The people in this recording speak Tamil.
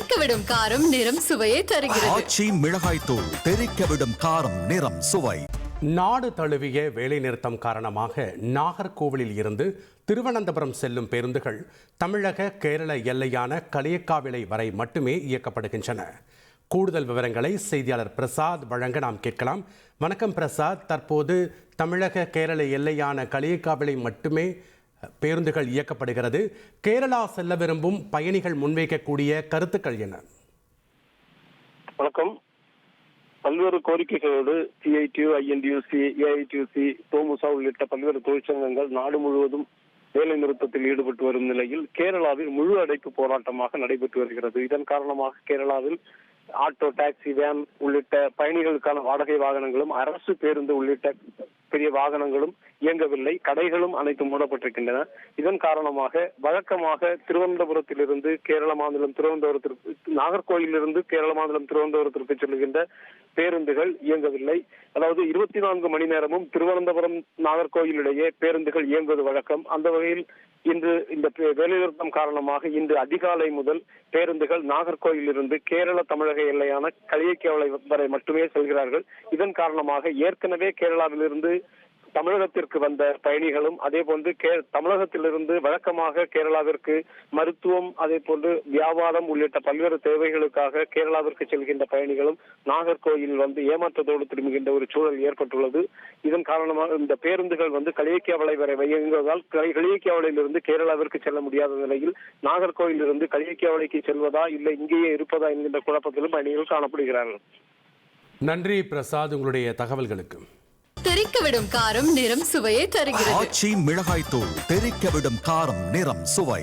தெறிக்கவிடும் காரம் நிறம் சுவையை தருகிறது. ஆச்சி மிளகாய் தூள் தெறிக்கவிடும் காரம் நிறம் சுவை. நாடு தழுவிய வேலைநிறுத்தம் காரணமாக நாகர்கோவிலில் இருந்து திருவனந்தபுரம் செல்லும் பேருந்துகள் தமிழக கேரள எல்லையான களியக்காவிளை வரை மட்டுமே இயக்கப்படுகின்றன. கூடுதல் விவரங்களை செய்தியாளர் பிரசாத் வழங்க நாம் கேட்கலாம். வணக்கம் பிரசாத், தற்போது தமிழக கேரள எல்லையான களியக்காவிளை மட்டுமே பேருந்துகள் இயக்கப்படுகிறது. கேரளா செல்ல விரும்பும் பயணிகள் முன்வைக்கக்கூடிய கருத்துக்கள் என்ன? வணக்கம். பல்வேறு கோரிக்கைகளோடு சிஐடியு, ஐஎன்டியூசி, ஏஐடியூசி, தோமுசா உள்ளிட்ட பல்வேறு தொழிற்சங்கங்கள் நாடு முழுவதும் வேலை நிறுத்தத்தில் ஈடுபட்டு வரும் நிலையில் கேரளாவில் முழு அடைப்பு போராட்டமாக நடைபெற்று வருகிறது. இதன் காரணமாக கேரளாவில் ஆட்டோ, டாக்ஸி, வேன் உள்ளிட்ட பயணிகளுக்கான வாடகை வாகனங்களும் அரசு பேருந்து உள்ளிட்ட பெரிய வாகனங்களும் இயங்கவில்லை. கடைகளும் அனைத்தும் மூடப்பட்டிருக்கின்றன. இதன் காரணமாக வழக்கமாக திருவனந்தபுரத்திலிருந்து கேரள மாநிலம் நாகர்கோயிலிருந்து கேரள மாநிலம் திருவனந்தபுரத்திற்கு செல்கின்ற பேருந்துகள் இயங்கவில்லை. அதாவது 24 மணி நேரமும் திருவனந்தபுரம் நாகர்கோயில் இடையே பேருந்துகள் இயங்குவது வழக்கம். அந்த வகையில் இன்று இந்த வேலைநிறுத்தம் காரணமாக இன்று அதிகாலை முதல் பேருந்துகள் நாகர்கோயிலிருந்து கேரள தமிழக எல்லையான களியக்காவிளை வரை மட்டுமே செல்கிறார்கள். இதன் காரணமாக ஏற்கனவே கேரளாவிலிருந்து தமிழகத்திற்கு வந்த பயணிகளும் அதே போன்று தமிழகத்திலிருந்து வழக்கமாக கேரளாவிற்கு மருத்துவம், அதே போன்று வியாபாரம் உள்ளிட்ட பல்வேறு தேவைகளுக்காக கேரளாவிற்கு செல்கின்ற பயணிகளும் நாகர்கோயில் ஏமாற்றத்தோடு திரும்புகின்ற ஒரு சூழல் ஏற்பட்டுள்ளது. இதன் காரணமாக இந்த பேருந்துகள் களியக்காவிளை வரை இயங்குவதால் களியக்காவிளையிலிருந்து கேரளாவிற்கு செல்ல முடியாத நிலையில் நாகர்கோயிலிருந்து களியக்காவிளைக்கு செல்வதா இல்லை இங்கேயே இருப்பதா என்கின்ற குழப்பத்திலும் பயணிகள் காணப்படுகிறார்கள். நன்றி பிரசாத், உங்களுடைய தகவல்களுக்கு. தெறிக்கவிடும் காரம் நிறம் சுவையை தருகிறது. ஆச்சி மிளகாய் தூள் தெறிக்கவிடும் காரம் நிறம் சுவை.